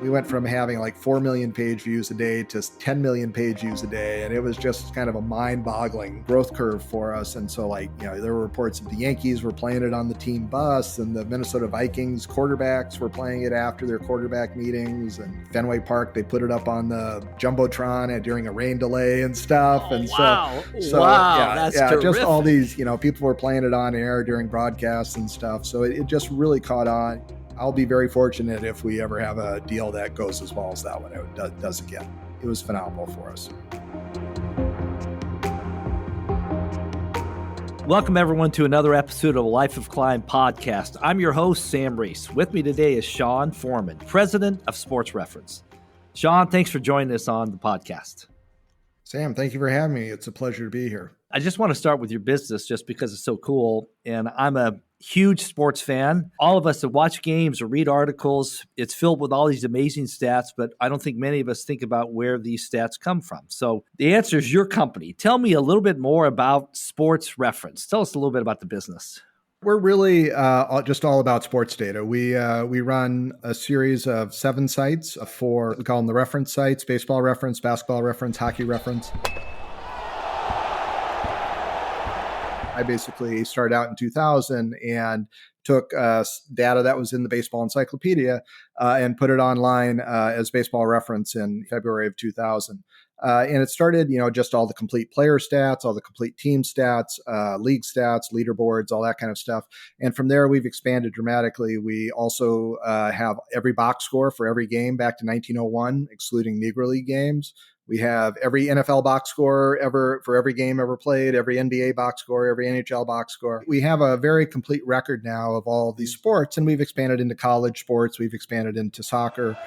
We went from having like 4 million page views a day to 10 million page views a day. And it was just kind of a mind-boggling growth curve for us. And so there were reports that the Yankees were playing it on the team bus, and the Minnesota Vikings quarterbacks were playing it after their quarterback meetings. And Fenway Park, they put it up on the Jumbotron during a rain delay and stuff. Oh, and wow. That's terrific. Just all these, people were playing it on air during broadcasts and stuff. So it just really caught on. I'll be very fortunate if we ever have a deal that goes as well as that one does again. It was phenomenal for us. Welcome, everyone, to another episode of Life of Climb podcast. I'm your host, Sam Reese. With me today is Sean Forman, President of Sports Reference. Sean, thanks for joining us on the podcast. Sam, thank you for having me. It's a pleasure to be here. I just want to start with your business just because it's so cool. And I'm a huge sports fan. All of us that watch games or read articles, it's filled with all these amazing stats, but I don't think many of us think about where these stats come from. So the answer is your company. Tell me a little bit more about Sports Reference. Tell us a little bit about the business. We're really just all about sports data. We run a series of 7 sites we call them the reference sites: baseball reference, basketball reference, hockey reference. I basically started out in 2000 and took data that was in the baseball encyclopedia and put it online as baseball reference in February of 2000. And it started, just all the complete player stats, all the complete team stats, league stats, leaderboards, all that kind of stuff. And from there, we've expanded dramatically. We also have every box score for every game back to 1901, excluding Negro League games. We have every NFL box score ever for every game ever played, every NBA box score, every NHL box score. We have a very complete record now of all of these sports, and we've expanded into college sports. We've expanded into soccer.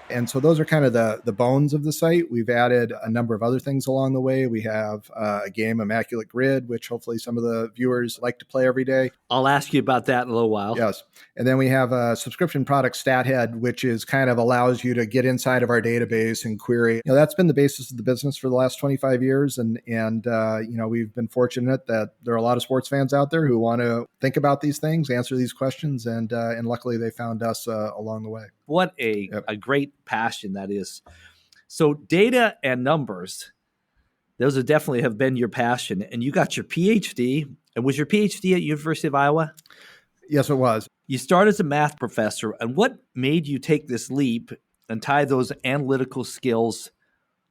And so those are kind of the bones of the site. We've added a number of other things along the way. We have a game, Immaculate Grid, which hopefully some of the viewers like to play every day. I'll ask you about that in a little while. Yes. And then we have a subscription product, StatHead, which is kind of allows you to get inside of our database and query. That's been the basis of the business for the last 25 years. And we've been fortunate that there are a lot of sports fans out there who want to think about these things, answer these questions. And luckily they found us along the way. What a great passion that is. So data and numbers, those definitely have been your passion. And you got your PhD. And was your PhD at University of Iowa? Yes, it was. You started as a math professor. And what made you take this leap and tie those analytical skills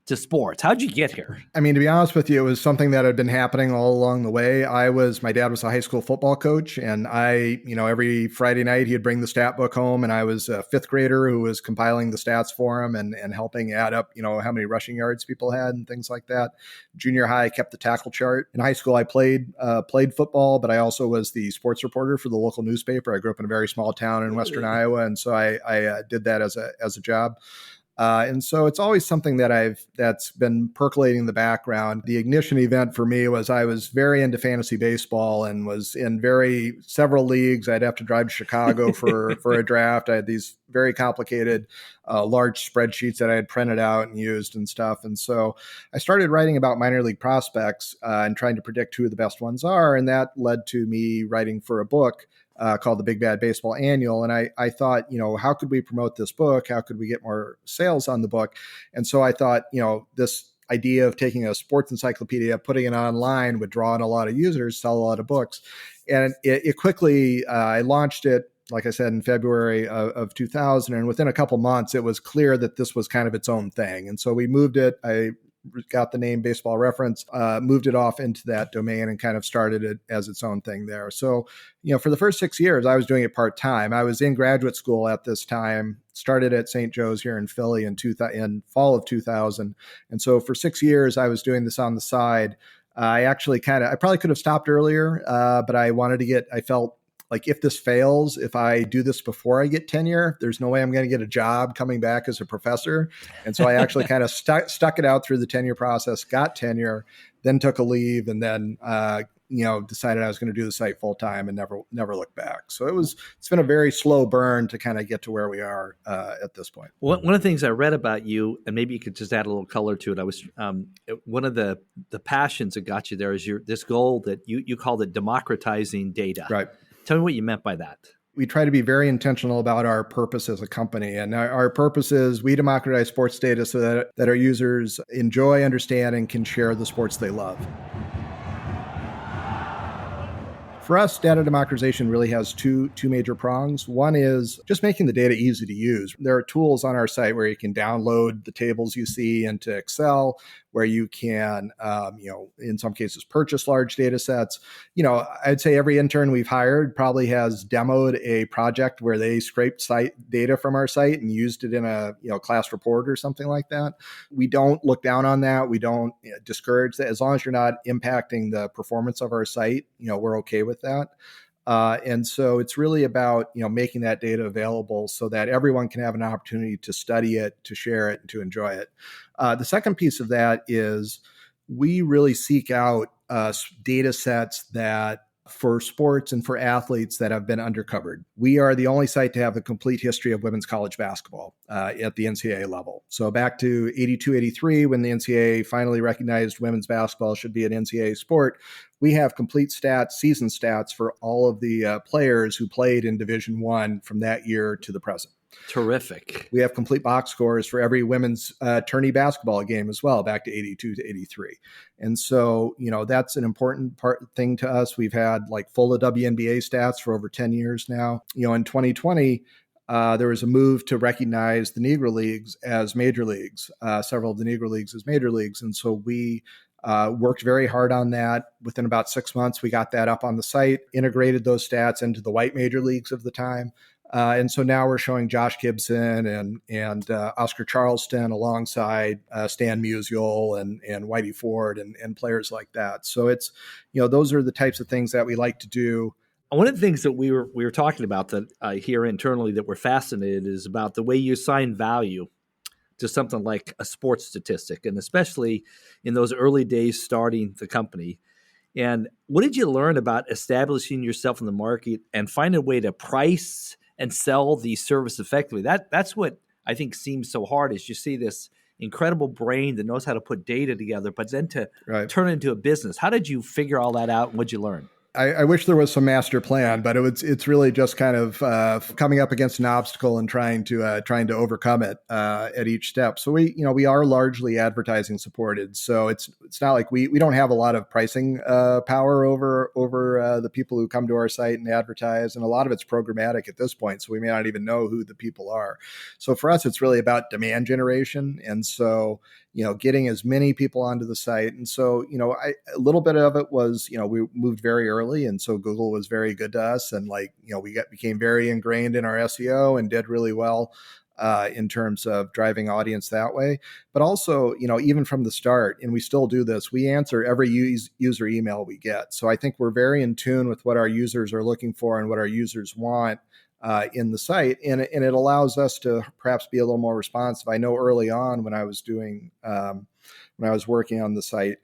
to sports? How'd you get here? I mean, to be honest with you, it was something that had been happening all along the way. My dad was a high school football coach, and every Friday night he'd bring the stat book home, and I was a 5th grader who was compiling the stats for him and helping add up, how many rushing yards people had and things like that. Junior high, I kept the tackle chart. In high school, I played football, but I also was the sports reporter for the local newspaper. I grew up in a very small town in Western Iowa, and so I did that as a job. And so it's always something that's been percolating in the background. The ignition event for me was I was very into fantasy baseball and was in several leagues. I'd have to drive to Chicago for a draft. I had these very complicated, large spreadsheets that I had printed out and used and stuff. And so I started writing about minor league prospects and trying to predict who the best ones are. And that led to me writing for a book called the Big Bad Baseball Annual. And I thought, how could we promote this book? How could we get more sales on the book? And so I thought, this idea of taking a sports encyclopedia, putting it online would draw in a lot of users, sell a lot of books. And it quickly, I launched it, like I said, in February of 2000. And within a couple months, it was clear that this was kind of its own thing. And so we moved it. I got the name Baseball Reference, moved it off into that domain and kind of started it as its own thing there. So, for the first 6 years, I was doing it part-time. I was in graduate school at this time, started at St. Joe's here in Philly in fall of 2000. And so for 6 years, I was doing this on the side. I probably could have stopped earlier, but I felt like if this fails, if I do this before I get tenure, there's no way I'm going to get a job coming back as a professor. And so I actually kind of stuck it out through the tenure process, got tenure, then took a leave, and then decided I was going to do the site full time and never looked back. So it's been a very slow burn to kind of get to where we are at this point. One of the things I read about you, and maybe you could just add a little color to it. I was one of the passions that got you there is this goal that you called it democratizing data. Right. Tell me what you meant by that. we try to be very intentional about our purpose as a company. And our purpose is we democratize sports data so that our users enjoy, understand, and can share the sports they love. For us, data democratization really has two major prongs. One is just making the data easy to use. There are tools on our site where you can download the tables you see into Excel, where you can, in some cases, purchase large data sets. I'd say every intern we've hired probably has demoed a project where they scraped site data from our site and used it in a class report or something like that. We don't look down on that. We don't discourage that. As long as you're not impacting the performance of our site, we're okay with that. And so it's really about, making that data available so that everyone can have an opportunity to study it, to share it, and to enjoy it. The second piece of that is we really seek out data sets that for sports and for athletes that have been undercovered. We are the only site to have the complete history of women's college basketball at the NCAA level. So back to 82, 83, when the NCAA finally recognized women's basketball should be an NCAA sport, we have complete stats, season stats for all of the players who played in Division I from that year to the present. Terrific. We have complete box scores for every women's tourney basketball game as well, back to 82 to 83. And so, that's an important thing to us. We've had full WNBA stats for over 10 years now. In 2020, there was a move to recognize the Negro Leagues as major leagues, several of the Negro Leagues as major leagues. And so we worked very hard on that. Within about 6 months, we got that up on the site, integrated those stats into the white major leagues of the time. And so now we're showing Josh Gibson and Oscar Charleston alongside Stan Musial and Whitey Ford and players like that. So it's, those are the types of things that we like to do. One of the things that we were talking about that here internally that we're fascinated is about the way you assign value to something like a sports statistic, and especially in those early days starting the company. And what did you learn about establishing yourself in the market and find a way to price and sell the service effectively? That's what I think seems so hard, is you see this incredible brain that knows how to put data together, but then to turn it into a business. How did you figure all that out, and what'd you learn? I wish there was some master plan, but it's really just kind of coming up against an obstacle and trying to overcome it at each step. So we are largely advertising supported. So it's not like we don't have a lot of pricing power over the people who come to our site and advertise, and a lot of it's programmatic at this point. So we may not even know who the people are. So for us, it's really about demand generation, and so getting as many people onto the site. And so a little bit of it was we moved very early, and so Google was very good to us, and we became very ingrained in our SEO and did really well in terms of driving audience that way. But also, even from the start, and we still do this, we answer every user email we get. So I think we're very in tune with what our users are looking for and what our users want in the site, and it allows us to perhaps be a little more responsive. I know early on when I was working on the site,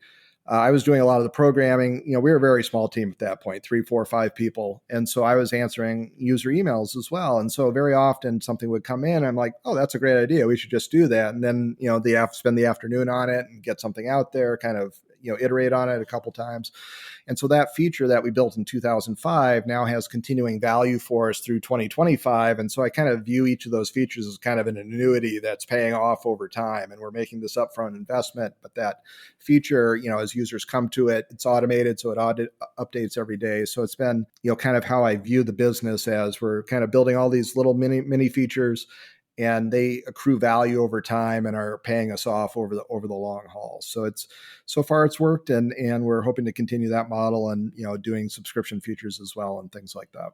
I was doing a lot of the programming. We were a very small team at that point, 3, 4, 5 people. And so I was answering user emails as well. And so very often something would come in. I'm like, oh, that's a great idea. We should just do that. And then, they have to spend the afternoon on it and get something out there, kind of, iterate on it a couple times. And so that feature that we built in 2005 now has continuing value for us through 2025. And so I kind of view each of those features as kind of an annuity that's paying off over time. And we're making this upfront investment, but that feature, as users come to it, it's automated, so it updates every day. So it's been, kind of how I view the business, as we're kind of building all these little mini features, and they accrue value over time and are paying us off over the long haul. So so far it's worked, and we're hoping to continue that model and doing subscription features as well and things like that.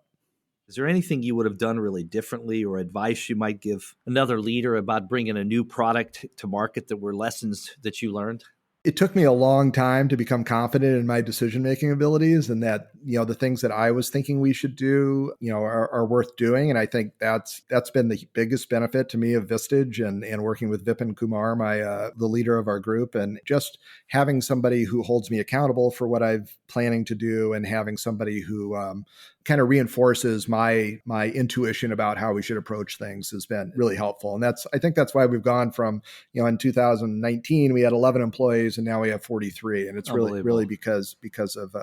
Is there anything you would have done really differently, or advice you might give another leader about bringing a new product to market that were lessons that you learned? It took me a long time to become confident in my decision-making abilities, and that, the things that I was thinking we should do, are worth doing. And I think that's been the biggest benefit to me of Vistage and working with Vipin Kumar, the leader of our group, and just having somebody who holds me accountable for what I'm planning to do, and having somebody who kind of reinforces my intuition about how we should approach things has been really helpful. And I think that's why we've gone from, in 2019, we had 11 employees, and now we have 43. And it's really because of,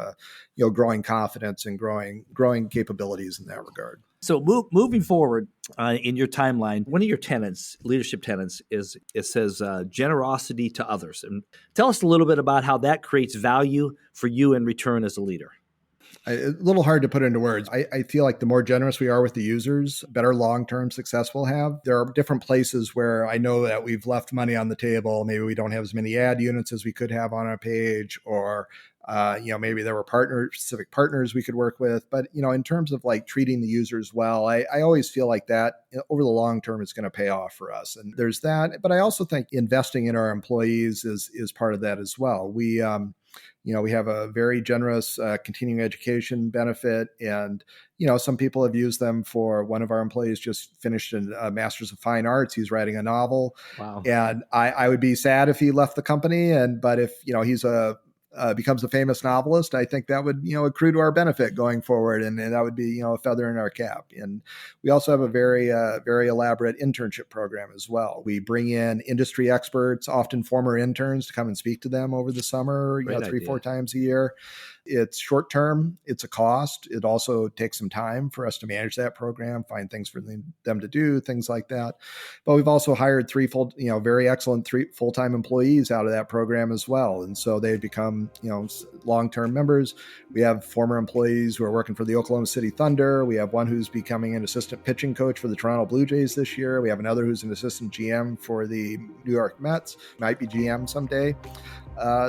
growing confidence and growing capabilities in that regard. So moving forward in your timeline, one of your tenets, leadership tenets, is it says generosity to others. And tell us a little bit about how that creates value for you in return as a leader. A little hard to put into words. I feel like the more generous we are with the users, better long-term success we'll have. There are different places where I know that we've left money on the table. Maybe we don't have as many ad units as we could have on a page, or maybe there were specific partners we could work with. But, in terms of like treating the users well, I always feel like that over the long term is going to pay off for us. And there's that. But I also think investing in our employees is part of that as well. We have a very generous continuing education benefit, and some people have used them for. One of our employees just finished a Master's of Fine Arts. He's writing a novel. Wow! And I would be sad if he left the company, but if he's becomes a famous novelist, I think that would accrue to our benefit going forward, and that would be a feather in our cap. And we also have a very very elaborate internship program as well. We bring in industry experts, often former interns, to come and speak to them over the summer, 3-4 times a year. It's short term. It's a cost. It also takes some time for us to manage that program, find things for them to do, things like that. But we've also hired very excellent full-time employees out of that program as well. And so they've become, long-term members. We have former employees who are working for the Oklahoma City Thunder. We have one who's becoming an assistant pitching coach for the Toronto Blue Jays this year. We have another who's an assistant GM for the New York Mets, might be GM someday.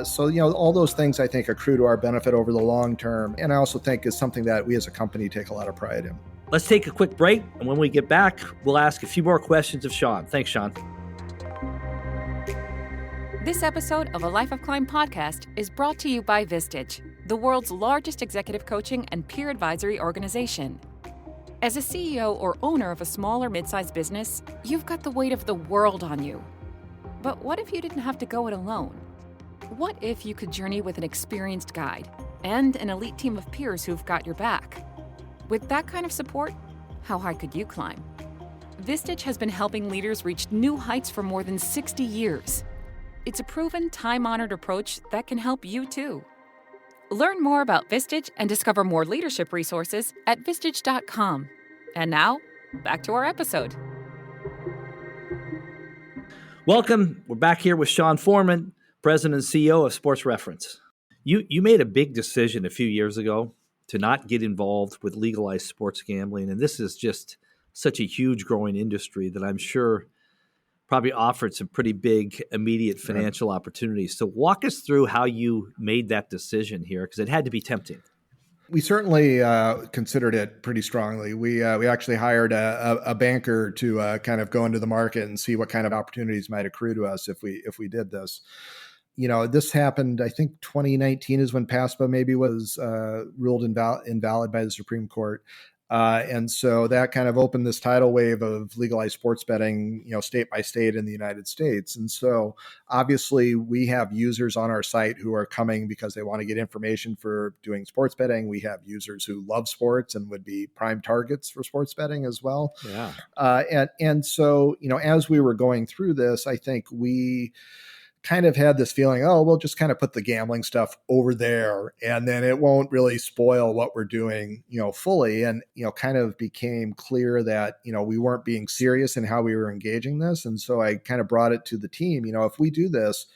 So all those things I think accrue to our benefit over the long term. And I also think is something that we as a company take a lot of pride in. Let's take a quick break. And when we get back, we'll ask a few more questions of Sean. Thanks, Sean. This episode of A Life of Climb podcast is brought to you by Vistage, the world's largest executive coaching and peer advisory organization. As a CEO or owner of a small or mid-sized business, you've got the weight of the world on you. But what if you didn't have to go it alone? What if you could journey with an experienced guide and an elite team of peers who've got your back? With that kind of support, how high could you climb? Vistage has been helping leaders reach new heights for more than 60 years. It's a proven, time-honored approach that can help you too. Learn more about Vistage and discover more leadership resources at Vistage.com. And now, back to our episode. Welcome. We're back here with Sean Forman, President and CEO of Sports Reference. You made a big decision a few years ago to not get involved with legalized sports gambling, and this is just such a huge growing industry that I'm sure probably offered some pretty big immediate financial opportunities. So walk us through how you made that decision here, because it had to be tempting. We certainly considered it pretty strongly. We actually hired a banker to kind of go into the market and see what kind of opportunities might accrue to us if we did this. This happened, I think 2019 is when PASPA maybe was ruled invalid by the Supreme Court. And so that kind of opened this tidal wave of legalized sports betting, state by state in the United States. And so obviously we have users on our site who are coming because they want to get information for doing sports betting. We have users who love sports and would be prime targets for sports betting as well. Yeah. And so, as we were going through this, I think we kind of had this feeling, we'll just kind of put the gambling stuff over there and then it won't really spoil what we're doing, fully. And, kind of became clear that, we weren't being serious in how we were engaging this. And so I kind of brought it to the team, if we do this,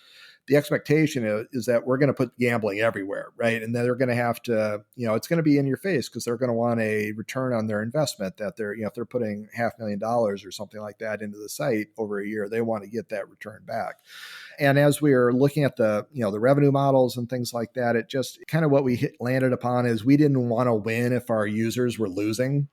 the expectation is that we're going to put gambling everywhere, right? And then they're going to have to, it's going to be in your face because they're going to want a return on their investment that they're, if they're putting $500,000 or something like that into the site over a year, they want to get that return back. And as we were looking at the, the revenue models and things like that, it just kind of what we landed upon is we didn't want to win if our users were losing.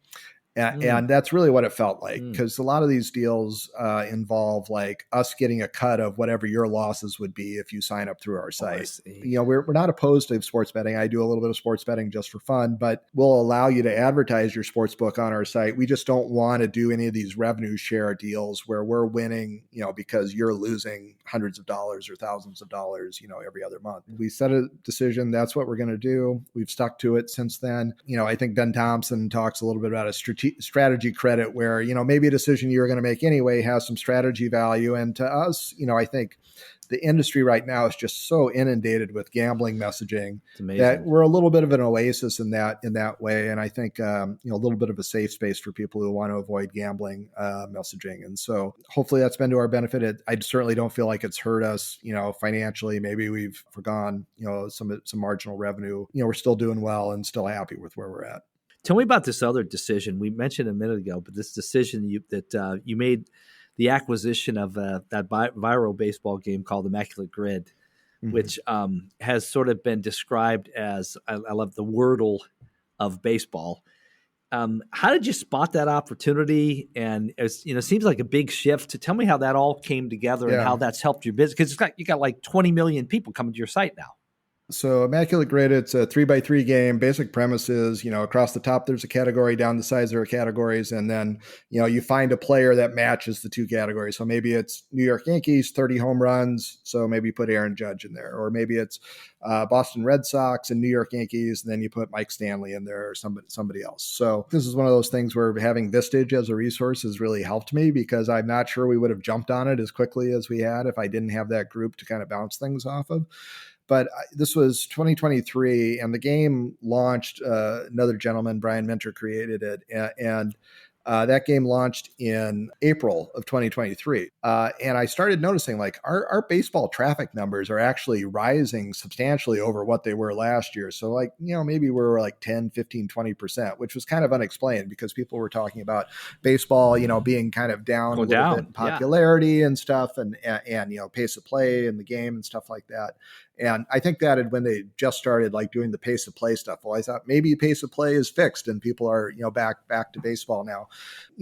And that's really what it felt like, because a lot of these deals involve like us getting a cut of whatever your losses would be if you sign up through our site. We're not opposed to sports betting. I do a little bit of sports betting just for fun, but we'll allow you to advertise your sports book on our site. We just don't want to do any of these revenue share deals where we're winning, because you're losing hundreds of dollars or thousands of dollars, every other month. We set a decision. That's what we're going to do. We've stuck to it since then. I think Ben Thompson talks a little bit about a strategy credit where, maybe a decision you're going to make anyway has some strategy value. And to us, I think the industry right now is just so inundated with gambling messaging that amazing. we're a little bit of an oasis in that way. And I think, a little bit of a safe space for people who want to avoid gambling messaging. And so hopefully that's been to our benefit. I certainly don't feel like it's hurt us, financially. Maybe we've forgone, some marginal revenue. We're still doing well and still happy with where we're at. Tell me about this other decision we mentioned a minute ago, but this decision that you made, the acquisition of that viral baseball game called Immaculate Grid, which has sort of been described as, I love the Wordle of baseball. How did you spot that opportunity? And it seems like a big shift. Tell me how that all came together and how that's helped your business, because you got like 20 million people coming to your site now. So Immaculate Grid, it's a 3x3 game. Basic premise is, across the top, there's a category, down the sides, there are categories. And then, you find a player that matches the two categories. So maybe it's New York Yankees, 30 home runs. So maybe you put Aaron Judge in there, or maybe it's Boston Red Sox and New York Yankees. And then you put Mike Stanley in there or somebody else. So this is one of those things where having Vistage as a resource has really helped me, because I'm not sure we would have jumped on it as quickly as we had if I didn't have that group to kind of bounce things off of. But this was 2023, and the game launched. Another gentleman, Brian Minter, created it, and that game launched in April of 2023. And I started noticing, like, our baseball traffic numbers are actually rising substantially over what they were last year. So, like, maybe we were like 10, 15, 20%, which was kind of unexplained, because people were talking about baseball, being kind of down a little bit in popularity and stuff, and pace of play in the game and stuff like that. And I think that when they just started like doing the pace of play stuff, well, I thought maybe pace of play is fixed and people are, back to baseball now.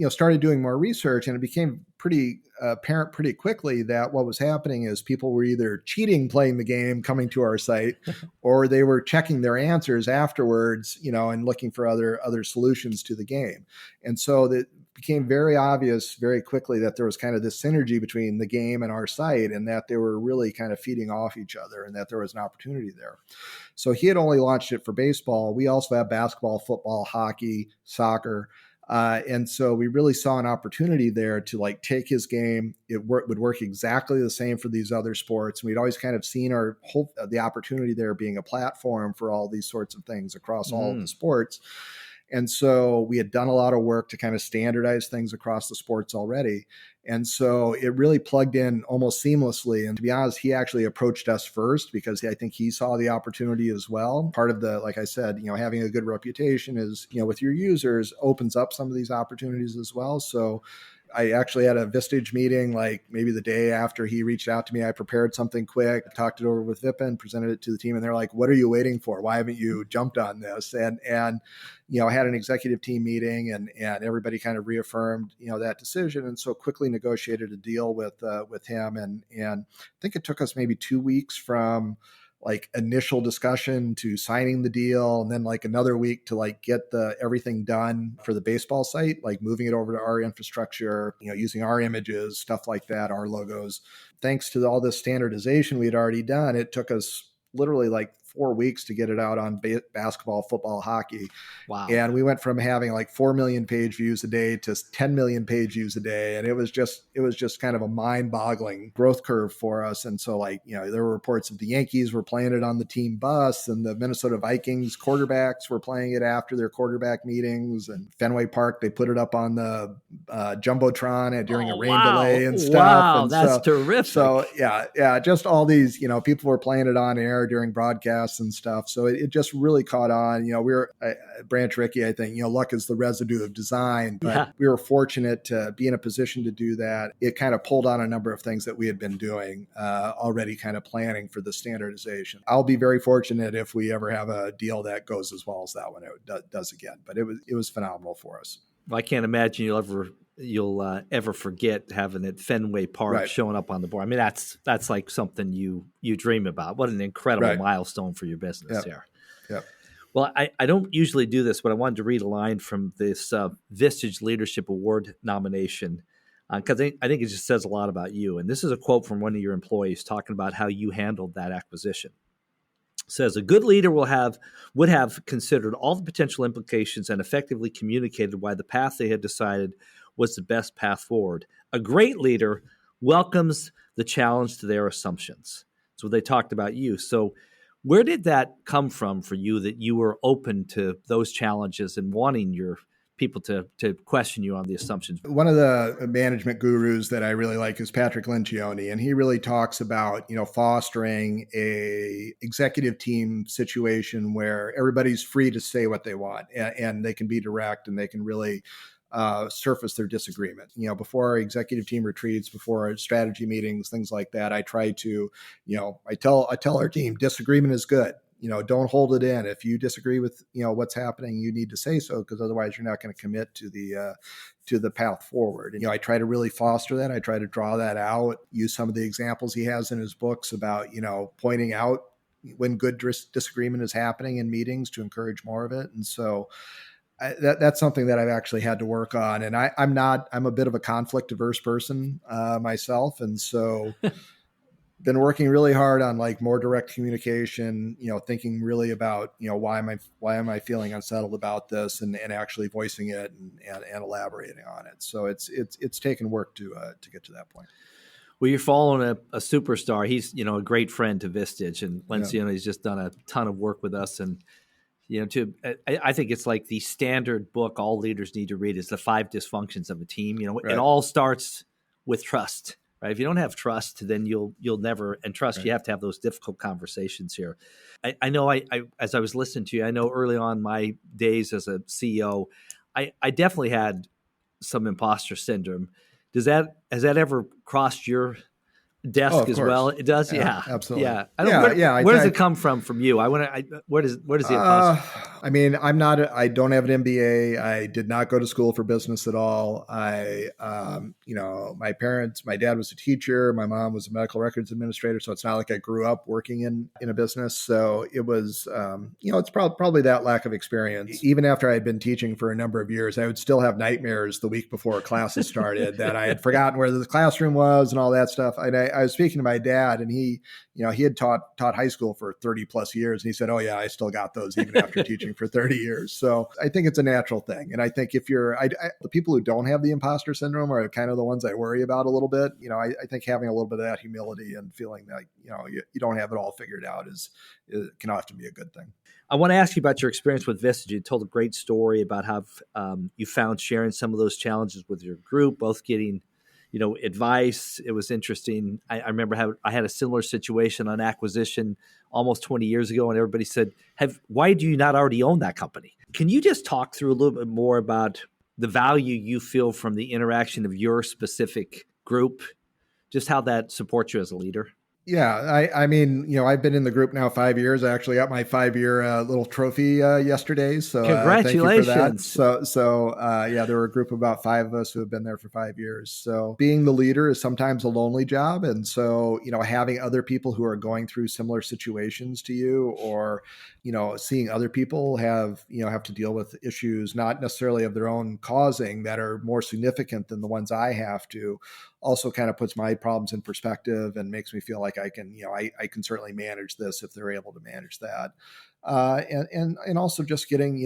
Started doing more research, and it became pretty apparent pretty quickly that what was happening is people were either cheating playing the game, coming to our site, or they were checking their answers afterwards, and looking for other solutions to the game. And so that became very obvious very quickly that there was kind of this synergy between the game and our site, and that they were really kind of feeding off each other, and that there was an opportunity there. So he had only launched it for baseball. We also have basketball, football, hockey, soccer. And so we really saw an opportunity there to like take his game. It would work exactly the same for these other sports. And we'd always kind of seen the opportunity there being a platform for all these sorts of things across all of the sports. And so we had done a lot of work to kind of standardize things across the sports already. And so it really plugged in almost seamlessly. And to be honest, he actually approached us first, because I think he saw the opportunity as well. Part of like I said, having a good reputation is, with your users opens up some of these opportunities as well. So I actually had a Vistage meeting, like maybe the day after he reached out to me. I prepared something quick, talked it over with Vipin, presented it to the team, and they're like, "What are you waiting for? Why haven't you jumped on this?" And I had an executive team meeting, and everybody kind of reaffirmed, that decision, and so quickly negotiated a deal with him. And I think it took us maybe 2 weeks from like initial discussion to signing the deal, and then like another week to like get everything done for the baseball site, like moving it over to our infrastructure, using our images, stuff like that, our logos. Thanks to all this standardization we had already done, it took us literally like 4 weeks to get it out on basketball, football, hockey. Wow. And we went from having like 4 million page views a day to 10 million page views a day. And it was just kind of a mind boggling growth curve for us. And so like, there were reports that the Yankees were playing it on the team bus, and the Minnesota Vikings quarterbacks were playing it after their quarterback meetings, and Fenway Park, they put it up on the Jumbotron during a rain delay and stuff. Wow, and that's terrific. So yeah, just all these, people were playing it on air during broadcasts and stuff. So it just really caught on. We were Branch Rickey, I think, luck is the residue of design, but we were fortunate to be in a position to do that. It kind of pulled on a number of things that we had been doing already, kind of planning for the standardization. I'll be very fortunate if we ever have a deal that goes as well as that one does again, but it was phenomenal for us. I can't imagine you'll ever forget having it Fenway Park showing up on the board. I mean, that's like something you dream about. What an incredible milestone for your business there. Yep. Well, I don't usually do this, but I wanted to read a line from this Vistage Leadership Award nomination, because I think it just says a lot about you. And this is a quote from one of your employees talking about how you handled that acquisition. Says, a good leader would have considered all the potential implications and effectively communicated why the path they had decided was the best path forward. A great leader welcomes the challenge to their assumptions. So they talked about you. So where did that come from for you, that you were open to those challenges and wanting your people to question you on the assumptions? One of the management gurus that I really like is Patrick Lencioni, and he really talks about, fostering a executive team situation where everybody's free to say what they want, and they can be direct, and they can really surface their disagreement. Before our executive team retreats, before our strategy meetings, things like that, I try to, I tell our team, disagreement is good. Don't hold it in. If you disagree with, what's happening, you need to say so, because otherwise you're not going to commit to the path forward. And, I try to really foster that. I try to draw that out, use some of the examples he has in his books about, pointing out when good disagreement is happening in meetings to encourage more of it. And so that's something that I've actually had to work on. And I'm a bit of a conflict averse person myself. And so been working really hard on like more direct communication, thinking really about, why am I feeling unsettled about this, and actually voicing it and elaborating on it. So it's taken work to get to that point. Well, you're following a superstar. He's, a great friend to Vistage, and Lencioni's just done a ton of work with us. And, I think it's like the standard book all leaders need to read is The 5 Dysfunctions of a Team. Right. It all starts with trust. Right. If you don't have trust, then you'll never, and trust, right. You have to have those difficult conversations here. I know I as I was listening to you, I know early on my days as a CEO, I definitely had some imposter syndrome. Has that ever crossed your desk as well? It does. Yeah, absolutely. Yeah. Where does it come from you? Where does the imposter? I don't have an MBA. I did not go to school for business at all. My dad was a teacher. My mom was a medical records administrator. So it's not like I grew up working in a business. So it was, it's probably that lack of experience. Even after I had been teaching for a number of years, I would still have nightmares the week before classes started that I had forgotten where the classroom was and all that stuff. I was speaking to my dad, and he had taught high school for 30 plus years. And he said, "Oh yeah, I still got those even after teaching for 30 years. So I think it's a natural thing. And I think if the people who don't have the imposter syndrome are kind of the ones I worry about a little bit. I think having a little bit of that humility and feeling that, you don't have it all figured out can often be a good thing. I want to ask you about your experience with Vistage. You told a great story about how you found sharing some of those challenges with your group, both getting advice. It was interesting. I remember I had a similar situation on acquisition almost 20 years ago, and everybody said, why do you not already own that company? Can you just talk through a little bit more about the value you feel from the interaction of your specific group, just how that supports you as a leader? Yeah, I've been in the group now 5 years. I actually got my 5-year little trophy yesterday. So congratulations! Thank you for that. So there were a group of about 5 of us who have been there for 5 years. So being the leader is sometimes a lonely job, and so having other people who are going through similar situations to you, or seeing other people have to deal with issues not necessarily of their own causing that are more significant than the ones I have to, also kind of puts my problems in perspective and makes me feel like I can certainly manage this if they're able to manage that. And also just getting,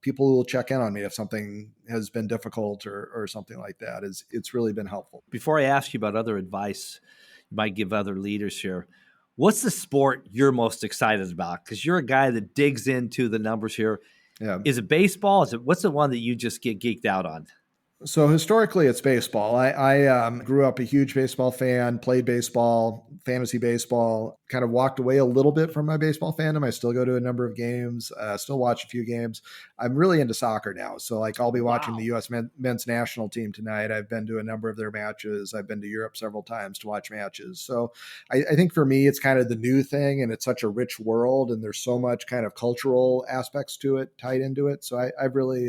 people who will check in on me if something has been difficult or something like that it's really been helpful. Before I ask you about other advice you might give other leaders here, what's the sport you're most excited about? Because you're a guy that digs into the numbers here. Yeah. Is it baseball? What's the one that you just get geeked out on? So historically, it's baseball. I grew up a huge baseball fan, played baseball, fantasy baseball, kind of walked away a little bit from my baseball fandom. I still go to a number of games, still watch a few games. I'm really into soccer now. So like I'll be watching the U.S. men's national team tonight. I've been to a number of their matches. I've been to Europe several times to watch matches. So I think for me, it's kind of the new thing, and it's such a rich world, and there's so much kind of cultural aspects to it tied into it. So I've really,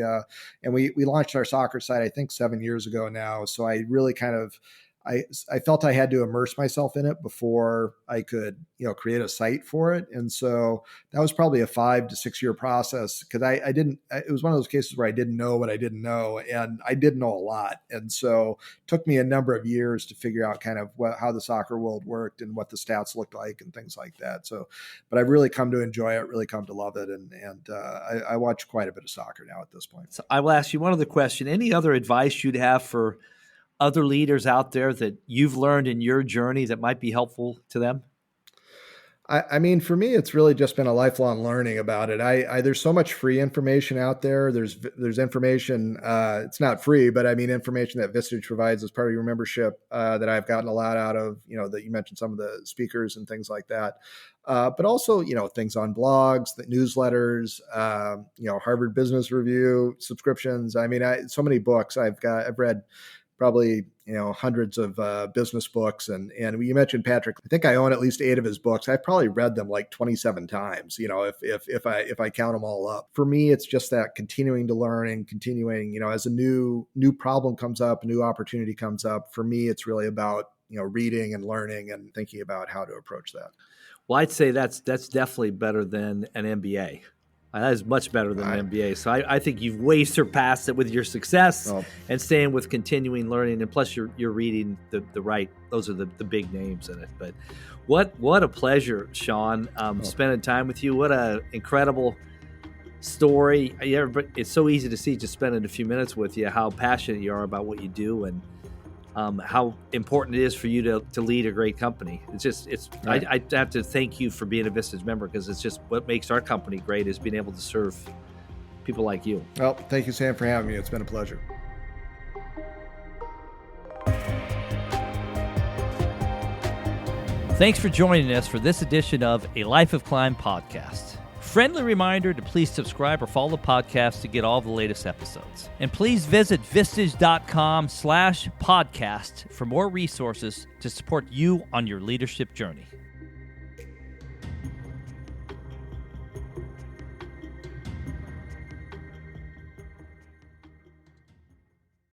and we launched our soccer site, I think 7 years ago now. So I really kind of, I felt I had to immerse myself in it before I could, create a site for it. And so that was probably a 5 to 6 year process, because it was one of those cases where I didn't know what I didn't know, and I didn't know a lot. And so it took me a number of years to figure out kind of how the soccer world worked and what the stats looked like and things like that. So, but I've really come to enjoy it, really come to love it. And I watch quite a bit of soccer now at this point. So I will ask you one other question. Any other advice you'd have for other leaders out there that you've learned in your journey that might be helpful to them? I mean, for me, it's really just been a lifelong learning about it. There's so much free information out there. There's information. It's not free, but I mean, information that Vistage provides as part of your membership that I've gotten a lot out of. That you mentioned some of the speakers and things like that. But also, things on blogs, the newsletters, Harvard Business Review subscriptions. I mean, so many books I've read. Probably, hundreds of business books. And you mentioned Patrick. I think I own at least 8 of his books. I've probably read them like 27 times, if I count them all up. For me, it's just that continuing to learn and continuing, as a new problem comes up, a new opportunity comes up. For me, it's really about, reading and learning and thinking about how to approach that. Well, I'd say that's definitely better than an MBA. That is much better than an MBA. So I think you've way surpassed it with your success and staying with continuing learning. And plus you're reading the right, those are the big names in it. But what a pleasure, Sean, spending time with you. What an incredible story. It's so easy to see just spending a few minutes with you, how passionate you are about what you do and how important it is for you to lead a great company. Right. I have to thank you for being a Vistage member because it's just what makes our company great is being able to serve people like you. Well, thank you, Sam, for having me. It's been a pleasure. Thanks for joining us for this edition of A Life of Climb podcast. Friendly reminder to please subscribe or follow the podcast to get all the latest episodes. And please visit vistage.com/podcast for more resources to support you on your leadership journey.